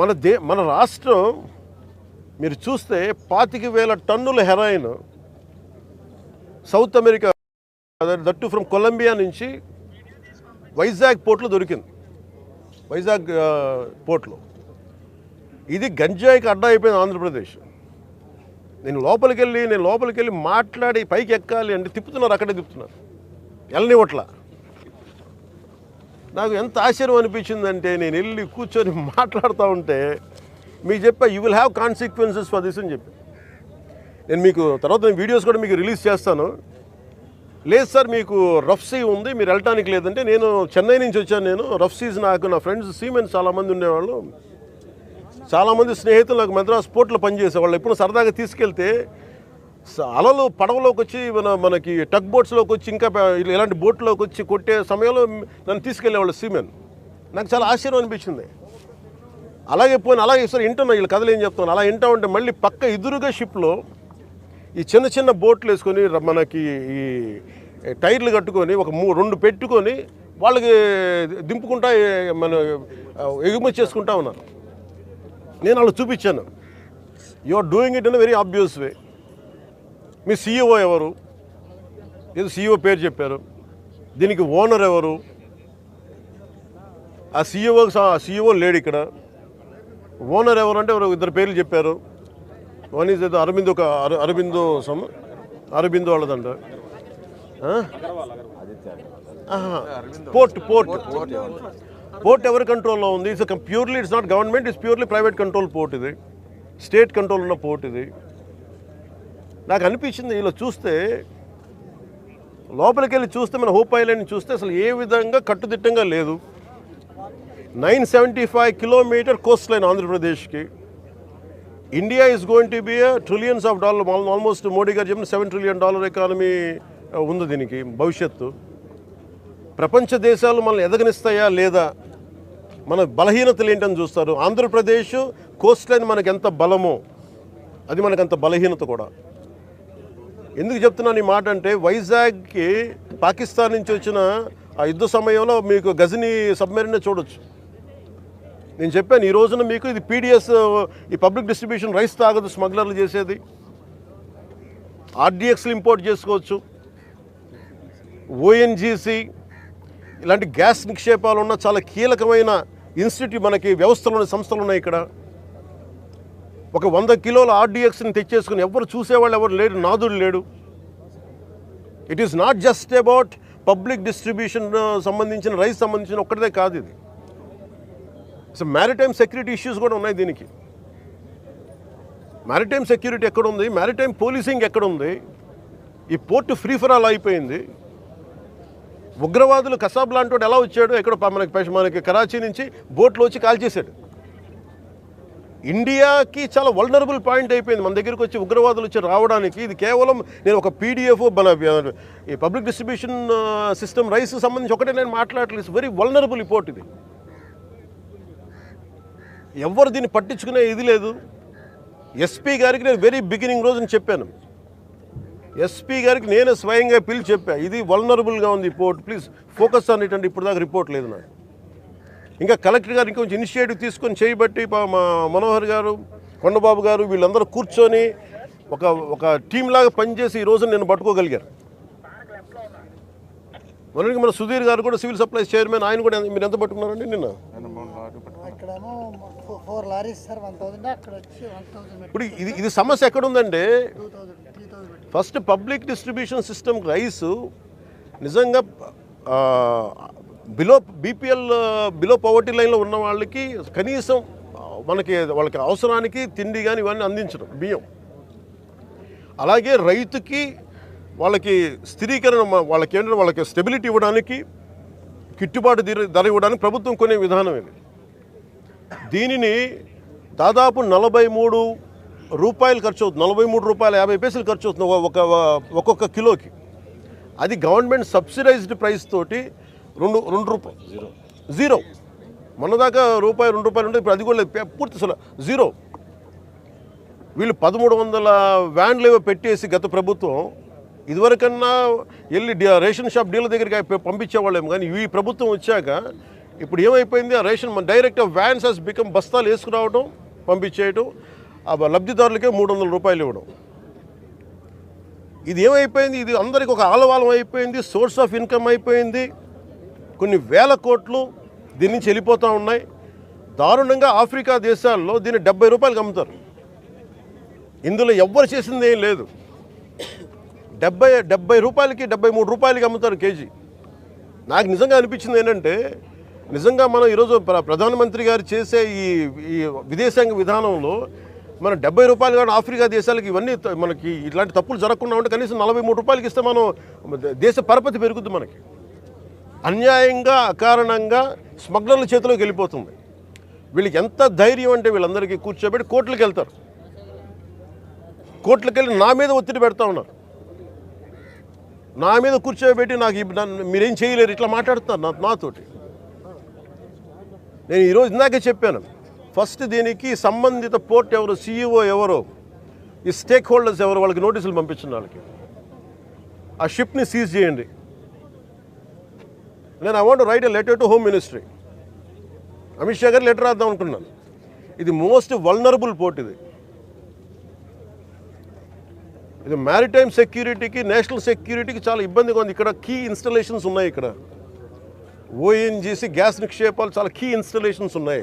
మన రాష్ట్రం మీరు చూస్తే 25,000 టన్నుల heroin south America that from Colombia నుంచి వైజాగ్ పోర్ట్లో దొరికింది. వైజాగ్ పోర్ట్లో ఇది గంజాయికి అడ్డా అయిపోయింది ఆంధ్రప్రదేశ్. నేను లోపలికి వెళ్ళి మాట్లాడి పైకి ఎక్కాలి అంటే తిప్పుతున్నారు, అక్కడే తిప్పుతున్నారు, వెళ్ళనివ్వట్ల. నాకు ఎంత ఆశ్చర్యం అనిపించిందంటే నేను వెళ్ళి కూర్చొని మాట్లాడుతూ ఉంటే మీకు చెప్పా you will have consequences for this అని చెప్పి. నేను మీకు తర్వాత వీడియోస్ కూడా మీకు రిలీజ్ చేస్తాను. లేదు సార్ మీకు రఫ్ సీ ఉంది, మీరు వెళ్ళటానికి లేదంటే నేను చెన్నై నుంచి వచ్చాను. నేను రఫ్ సీస్ నాకు నా ఫ్రెండ్స్ సీమెన్స్ చాలామంది ఉండేవాళ్ళు, చాలామంది స్నేహితులు నాకు మద్రాస్ పోర్ట్లో పనిచేసేవాళ్ళు. ఎప్పుడు సరదాగా తీసుకెళ్తే అలలు పడవలోకి వచ్చి మనకి టగ్ బోట్స్లోకి వచ్చి ఇంకా ఇలాంటి బోట్లోకి వచ్చి కొట్టే సమయంలో నన్ను తీసుకెళ్ళేవాళ్ళు సీమెన్. నాకు చాలా ఆశ్చర్యం అనిపించింది. అలాగే సార్ వింటున్నా వీళ్ళు కథలు ఏం చెప్తాను. అలా వింటా ఉంటే మళ్ళీ పక్క ఎదురుగా షిప్లో ఈ చిన్న బోట్లు వేసుకొని మనకి ఈ టైర్లు కట్టుకొని ఒక 2 పెట్టుకొని వాళ్ళకి దింపుకుంటా మన ఎగుమతి చేసుకుంటా ఉన్నారు. నేను వాళ్ళు చూపించాను. You are doing it in very obvious way. మీ సీఈఓ ఎవరు? ఏదో సీఈఓ పేరు చెప్పారు. దీనికి ఓనర్ ఎవరు? ఆ సీఈఓ లేడు ఇక్కడ. ఓనర్ ఎవరు అంటే ఇద్దరు పేర్లు చెప్పారు. వన్ ఈజ్ ఏదో అరబిందో వాళ్ళదంట. పోర్ట్ ఎవరి కంట్రోల్లో ఉంది? Purely it's not government, it's purely private control port. ఇది స్టేట్ కంట్రోల్ ఉన్న పోర్ట్. ఇది నాకు అనిపించింది ఇలా చూస్తే, లోపలికి వెళ్ళి చూస్తే మన హోప్ ఐలాండ్ చూస్తే అసలు ఏ విధంగా కట్టుదిట్టంగా లేదు. 975 కిలోమీటర్ కోస్ట్ లైన్ ఆంధ్రప్రదేశ్కి. India is going to be trillions of dollar, almost Modi గారు చెప్పిన $7 trillion ఎకానమీ ఉంది దీనికి భవిష్యత్తు. ప్రపంచ దేశాలు మనల్ని ఎదగనిస్తాయా లేదా, మన బలహీనతలు ఏంటని చూస్తారు. ఆంధ్రప్రదేశ్ కోస్ట్ లైన్ మనకి ఎంత బలమో అది మనకంత బలహీనత కూడా. ఎందుకు చెప్తున్నాను ఈ మాట అంటే, వైజాగ్కి పాకిస్తాన్ నుంచి వచ్చిన ఆ యుద్ధ సమయంలో మీకు గజనీ సబ్మెరీన్ చూడొచ్చు. నేను చెప్పాను ఈ రోజున మీకు ఇది పీడిఎస్, ఈ పబ్లిక్ డిస్ట్రిబ్యూషన్ రైస్ తాగదు స్మగ్లర్లు చేసేది. ఆర్డిఎక్స్లు ఇంపోర్ట్ చేసుకోవచ్చు. ఓఎన్జీసీ ఇలాంటి గ్యాస్ నిక్షేపాలు ఉన్న చాలా కీలకమైన ఇన్స్టిట్యూట్ మనకి వ్యవస్థలు సంస్థలు ఉన్నాయి ఇక్కడ. ఒక 100 కిలోల ఆర్డిఎక్స్ని తెచ్చేసుకుని ఎవరు చూసేవాళ్ళు ఎవరు లేడు, నాదుడు లేడు. It is not just about public distribution సంబంధించిన రైస్ సంబంధించిన ఒక్కటిదే కాదు ఇది. సో మ్యారిటైమ్ సెక్యూరిటీ ఇష్యూస్ కూడా ఉన్నాయి దీనికి. మ్యారిటైమ్ సెక్యూరిటీ ఎక్కడుంది? మ్యారిటైమ్ పోలీసింగ్ ఎక్కడుంది? ఈ పోర్టు ఫ్రీ ఫర్ ఆల్ అయిపోయింది. ఉగ్రవాదులు కసాబ్ లాంటి వాడు ఎలా వచ్చాడు? ఎక్కడో మనకి కరాచీ నుంచి బోట్లో వచ్చి కాల్చేశాడు. ఇండియాకి చాలా వల్నరబుల్ పాయింట్ అయిపోయింది మన దగ్గరికి వచ్చి ఉగ్రవాదులు వచ్చి రావడానికి. ఇది కేవలం నేను ఒక పీడిఎఫ్ ఈ పబ్లిక్ డిస్ట్రిబ్యూషన్ సిస్టమ్ రైస్ సంబంధించి ఒకటే నేను మాట్లాడలేదు. వెరీ వల్నరబుల్ ఈ పోర్ట్ ఇది. ఎవరు దీన్ని పట్టించుకునే ఇది లేదు. ఎస్పీ గారికి నేను వెరీ బిగినింగ్ రోజున చెప్పాను. ఎస్పీ గారికి నేనే స్వయంగా పిలిచి చెప్పాను, ఇది వల్నరబుల్గా ఉంది ఈ port, please focus on it అంటే ఇప్పుడు దాకా రిపోర్ట్ లేదు నాకు. ఇంకా కలెక్టర్ గారు ఇంకొంచెం ఇనిషియేటివ్ తీసుకొని చేయబట్టి మా మనోహర్ గారు, కొండబాబు గారు వీళ్ళందరూ కూర్చొని ఒక టీం లాగా పనిచేసి ఈ రోజు నేను పట్టుకోగలిగారు. మొన్నటికి మన సుధీర్ గారు కూడా సివిల్ సప్లైస్ చైర్మన్, ఆయన కూడా మీరు ఎంత పట్టుకున్నారండి నిన్న? ఇప్పుడు ఇది సమస్య ఎక్కడుందంటే, first public distribution system rice నిజంగా బిలో పవర్టీ లైన్లో ఉన్న వాళ్ళకి కనీసం వాళ్ళకి అవసరానికి తిండి కానీ ఇవన్నీ అందించడం, బియ్యం. అలాగే రైతుకి వాళ్ళకి స్థిరీకరణ, వాళ్ళకి స్టెబిలిటీ ఇవ్వడానికి, గిట్టుబాటు ధర ఇవ్వడానికి ప్రభుత్వం కొనే విధానం ఇది. దీనిని దాదాపు 43 రూపాయలు ఖర్చు అవుతుంది, 43 రూపాయల 50 పైసలు ఖర్చు అవుతుంది ఒక్కొక్క కిలోకి. అది గవర్నమెంట్ సబ్సిడైజ్డ్ ప్రైస్ తోటి 2 రూపాయలు జీరో. మొన్నదాకా రూపాయి 2 రూపాయలు ఉంటే ఇప్పుడు అది కూడా లేదు, పూర్తి అసలు జీరో. వీళ్ళు 1300 వ్యాన్లు ఏవో పెట్టేసి గత ప్రభుత్వం, ఇదివరకన్నా వెళ్ళి రేషన్ షాప్ డీలర్ దగ్గరికి పంపించేవాళ్ళేమో. కానీ ఈ ప్రభుత్వం వచ్చాక ఇప్పుడు ఏమైపోయింది, ఆ రేషన్ మన డైరెక్ట్ వ్యాన్స్ హెస్ బికమ్ బస్తాలు వేసుకురావడం పంపించేయటం, ఆ లబ్ధిదారులకే 300 రూపాయలు ఇవ్వడం. ఇది ఏమైపోయింది, ఇది అందరికి ఒక ఆలవాలం అయిపోయింది, సోర్స్ ఆఫ్ ఇన్కమ్ అయిపోయింది. కొన్ని వేల కోట్లు దీని నుంచి వెళ్ళిపోతూ ఉన్నాయి. దారుణంగా ఆఫ్రికా దేశాల్లో దీన్ని 70 రూపాయలకి అమ్ముతారు. ఇందులో ఎవ్వరు చేసింది ఏం లేదు. 70 రూపాయలకి 73 రూపాయలకి అమ్ముతారు కేజీ. నాకు నిజంగా అనిపించింది ఏంటంటే, నిజంగా మనం ఈరోజు ప్రధానమంత్రి గారు చేసే ఈ విదేశాంగ విధానంలో మనం 70 రూపాయలు కానీ ఆఫ్రికా దేశాలకి ఇవన్నీ మనకి ఇట్లాంటి తప్పులు జరగకుండా ఉంటే కనీసం 43 రూపాయలకి ఇస్తే మనం దేశ పరపతి పెరుగుద్ది. మనకి అన్యాయంగా అకారణంగా స్మగ్లర్ల చేతిలోకి వెళ్ళిపోతుంది. వీళ్ళకి ఎంత ధైర్యం అంటే వీళ్ళందరికీ కూర్చోబెట్టి కోర్టులకు వెళ్తారు. కోర్టులకు వెళ్ళి నా మీద ఒత్తిడి పెడతా ఉన్నారు. నా మీద కూర్చోబెట్టి మీరేం చేయలేరు ఇట్లా మాట్లాడుతున్నారు నాతోటి. నేను ఈరోజు ఇందాకే చెప్పాను, ఫస్ట్ దీనికి సంబంధిత పోర్ట్ ఎవరు, CEO ఎవరో, ఈ స్టేక్ హోల్డర్స్ ఎవరు, వాళ్ళకి నోటీసులు పంపించిన వాళ్ళకి ఆ షిప్ని సీజ్ చేయండి. నేను I want to right a letter to home ministry. Amit Shah గారు లెటర్ రాద్దాం అనుకున్నాను. ఇది మోస్ట్ వల్నరబుల్ పోర్ట్. ఇది మ్యారిటైమ్ సెక్యూరిటీకి, నేషనల్ సెక్యూరిటీకి చాలా ఇబ్బందిగా ఉంది. ఇక్కడ కీ ఇన్స్టలేషన్స్ ఉన్నాయి. ఇక్కడ ONGC గ్యాస్ నిక్షేపాలు చాలా కీ ఇన్స్టలేషన్స్ ఉన్నాయి.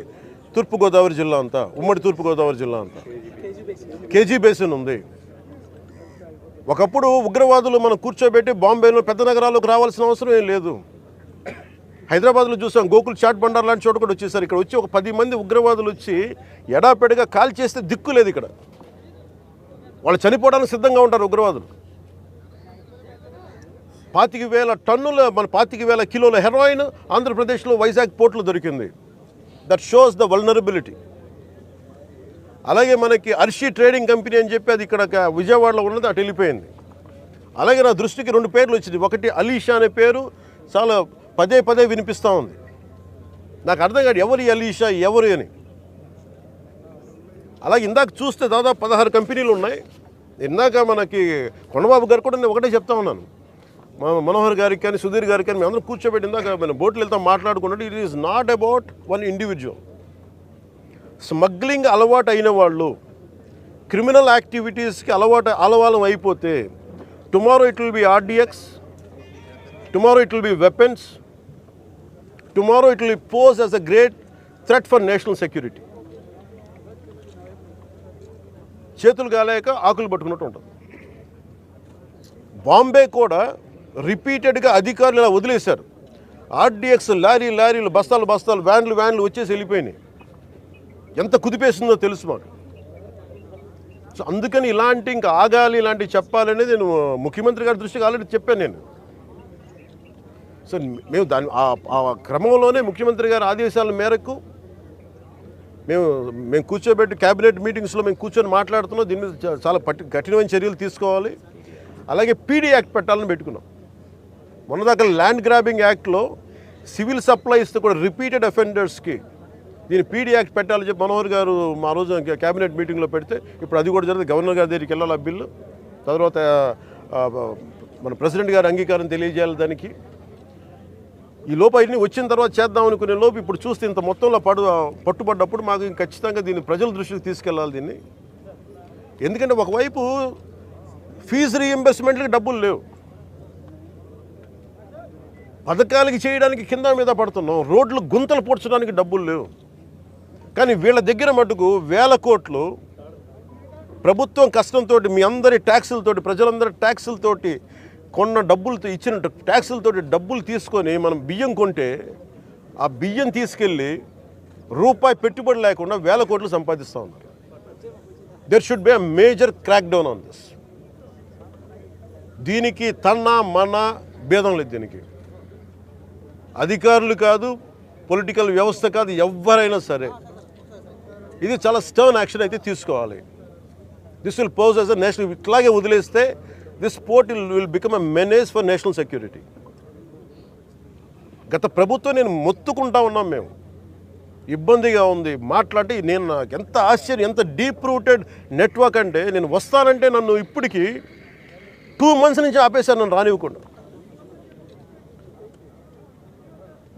తూర్పుగోదావరి జిల్లా అంతా, ఉమ్మడి తూర్పుగోదావరి జిల్లా అంతా కేజీ బేసిన్ ఉంది. ఒకప్పుడు ఉగ్రవాదులు మనం కూర్చోబెట్టి బాంబేలో పెద్ద నగరాల్లోకి రావాల్సిన అవసరం ఏం లేదు. హైదరాబాద్లో చూసాం, గోకుల్ చాట్ బండార్ లాంటి చోట కూడా వచ్చేసారు. ఇక్కడ వచ్చి ఒక 10 మంది ఉగ్రవాదులు వచ్చి ఎడాపెడిగా కాల్ చేస్తే దిక్కు లేదు. ఇక్కడ వాళ్ళు చనిపోవడానికి సిద్ధంగా ఉంటారు ఉగ్రవాదులు. 25,000 టన్నుల 25,000 కిలోల హెరాయిన్ ఆంధ్రప్రదేశ్లో వైజాగ్ పోర్టులో దొరికింది. That shows the vulnerability. అలాగే మనకి అర్షి ట్రేడింగ్ కంపెనీ అని చెప్పి అది ఇక్కడ విజయవాడలో ఉన్నది, అటు వెళ్ళిపోయింది. అలాగే నా దృష్టికి 2 పేర్లు వచ్చింది. ఒకటి అలీషా అనే పేరు చాలా పదే వినిపిస్తూ ఉంది. నాకు అర్థం కాదు ఎవరు అలీషా, ఎవరు అని. అలాగే ఇందాక చూస్తే దాదాపు 16 కంపెనీలు ఉన్నాయి. ఇందాక మనకి కొండబాబు గారు కూడా నేను ఒకటే చెప్తా ఉన్నాను, మనోహర్ గారికి కానీ సుధీర్ గారికి కానీ మేము అందరం కూర్చోబెట్టి ఇందాక మనం బోట్లు వెళ్తాం మాట్లాడుకున్నట్టు, it is not about one individual. Smuggling అలవాటు అయిన వాళ్ళు, క్రిమినల్ యాక్టివిటీస్కి అలవాలం అయిపోతే tomorrow it will be RDX, tomorrow it will be weapons, tomorrow it will pose as a great threat for national security. చేతులు కాలేక ఆకులు పట్టుకున్నట్టు ఉంటుంది. బాంబే కూడా రిపీటెడ్గా అధికారులు ఇలా వదిలేశారు. RDX లారీలు బస్తాలు వ్యాన్లు వచ్చేసి వెళ్ళిపోయినాయి. ఎంత కుదిపేస్తుందో తెలుసు మాకు. సో అందుకని ఇంకా ఆగాలి, ఇలాంటివి చెప్పాలనేది నేను ముఖ్యమంత్రి గారి దృష్టికి ఆల్రెడీ చెప్పాను నేను. సో మేము ఆ క్రమంలోనే ముఖ్యమంత్రి గారి ఆదేశాల మేరకు మేము కూర్చోబెట్టి క్యాబినెట్ మీటింగ్స్లో మేము కూర్చొని మాట్లాడుతున్నాం. దీని మీద చాలా కఠినమైన చర్యలు తీసుకోవాలి. అలాగే PD యాక్ట్ పెట్టాలని పెట్టుకున్నాం. మొన్నదాకా ల్యాండ్ గ్రాబింగ్ యాక్ట్లో సివిల్ సప్లైస్తో కూడా రిపీటెడ్ అఫెండర్స్కి దీన్ని PD యాక్ట్ పెట్టాలని చెప్పి మనోహర్ గారు మా రోజు క్యాబినెట్ మీటింగ్లో పెడితే ఇప్పుడు అది కూడా జరిగింది. గవర్నర్ గారి దగ్గరికి వెళ్ళాలి ఆ బిల్లు. తర్వాత మన ప్రెసిడెంట్ గారి అంగీకారం తెలియజేయాలి దానికి. ఈ లోపు అన్నీ వచ్చిన తర్వాత చేద్దాం అనుకునే లోపు ఇప్పుడు చూస్తే ఇంత మొత్తంలో పట్టుబడ్డప్పుడు మాకు ఖచ్చితంగా దీన్ని ప్రజల దృష్టికి తీసుకెళ్ళాలి దీన్ని. ఎందుకంటే ఒకవైపు ఫీజు రీఇంబర్స్మెంట్లకి డబ్బులు లేవు, పథకాలకి చేయడానికి కింద మీద పడుతున్నాం, రోడ్లు గుంతలు పూడ్చడానికి డబ్బులు లేవు. కానీ వీళ్ళ దగ్గర మటుకు 1000 కోట్లు ప్రభుత్వం కష్టంతో మీ అందరి ట్యాక్సులతోటి, ప్రజలందరి ట్యాక్సులతోటి కొన్న డబ్బులతో ఇచ్చిన ట్యాక్సులతోటి డబ్బులు తీసుకొని మనం బియ్యం కొంటే ఆ బియ్యం తీసుకెళ్ళి రూపాయి పెట్టుబడి లేకుండా 1000 కోట్లు సంపాదిస్తూ ఉన్నారు. There should be a major crack down on this. దీనికి మన భేదం లేదు. దీనికి అధికారులు కాదు, పొలిటికల్ వ్యవస్థ కాదు, ఎవరైనా సరే ఇది చాలా స్టర్న్ యాక్షన్ అయితే తీసుకోవాలి. This will pose as a national. ఇట్లాగే వదిలేస్తే this port will become a menace for national security. గత ప్రభుత్వం నేను మొత్తుకుంటా ఉన్నాం, మేము ఇబ్బందిగా ఉంది మాట్లాడి. నాకు ఎంత ఆశ్చర్యం, ఎంత డీప్ రూటెడ్ నెట్వర్క్ అంటే, నేను వస్తానంటే నన్ను ఇప్పటికీ 2 months నుంచి ఆపేశారు, నన్ను రానివ్వకుండా.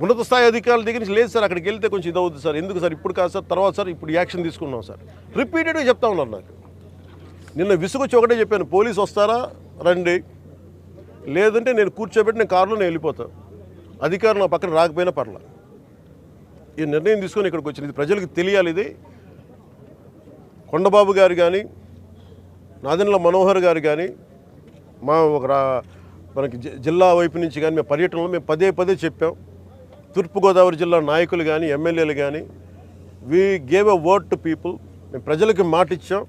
ఉన్నత స్థాయి అధికారుల దగ్గర నుంచి లేదు సార్, అక్కడికి వెళ్తే కొంచెం ఇది అవుతుంది సార్, ఎందుకు సార్ ఇప్పుడు కాదు సార్, తర్వాత సార్ ఇప్పుడు యాక్షన్ తీసుకున్నాం సార్, రిపీటెడ్గా చెప్తా ఉన్నారు నాకు. నిన్న విసుగొచ్చి ఒకటే చెప్పాను, పోలీసు వస్తారా రండి, లేదంటే నేను కూర్చోబెట్టి నేను కారులో నేను వెళ్ళిపోతాను, అధికారులు నా పక్కన రాకపోయినా పర్లా. ఈ నిర్ణయం తీసుకొని ఇక్కడికి వచ్చింది, ఇది ప్రజలకు తెలియాలి. ఇది కొండబాబు గారు కానీ, నాదెండ్ల మనోహర్ గారు కానీ, మా మనకి జిల్లా వైపు నుంచి కానీ మేము పర్యటనలో మేము పదే పదే చెప్పాం. తూర్పుగోదావరి జిల్లా నాయకులు కానీ, ఎమ్మెల్యేలు కానీ, we gave a word to people. మేము ప్రజలకి మాట ఇచ్చాం,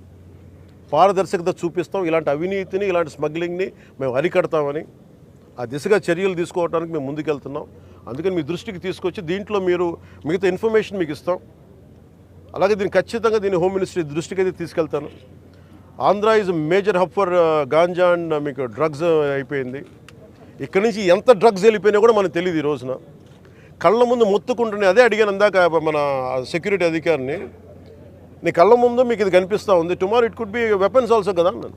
పారదర్శకత చూపిస్తాం, ఇలాంటి అవినీతిని ఇలాంటి స్మగ్లింగ్ని మేము అరికడతామని. ఆ దిశగా చర్యలు తీసుకోవడానికి మేము ముందుకెళ్తున్నాం. అందుకని మీ దృష్టికి తీసుకొచ్చి దీంట్లో మీరు మిగతా ఇన్ఫర్మేషన్ మీకు ఇస్తాం. అలాగే దీన్ని ఖచ్చితంగా హోమ్ మినిస్ట్రీ దృష్టికి అయితే తీసుకెళ్తాను. Andhra is major hub for ganja and మీకు డ్రగ్స్ అయిపోయింది. ఇక్కడి నుంచి ఎంత డ్రగ్స్ వెళ్ళిపోయినా కూడా మనకు తెలియదు. ఈ రోజున కళ్ళ ముందు మొత్తుకుంటున్నాయి. అదే అడిగాను అందాక మన సెక్యూరిటీ అధికారిని, నీ కళ్ళ ముందు మీకు ఇది కనిపిస్తూ ఉంది, tomorrow it could be weapons also కదా అన్నాను.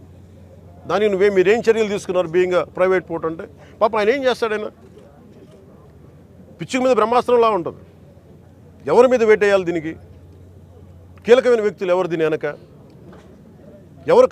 దానికి మీరేం చర్యలు తీసుకున్నారు బీయింగ్ ప్రైవేట్ పోర్ట్ అంటే? పాప ఆయన ఏం చేస్తాడైనా, పిచ్చుకు మీద బ్రహ్మాస్త్రంలా ఉంటుంది. ఎవరి మీద వేటేయాలి? దీనికి కీలకమైన వ్యక్తులు ఎవరు, దీని వెనక ఎవరు?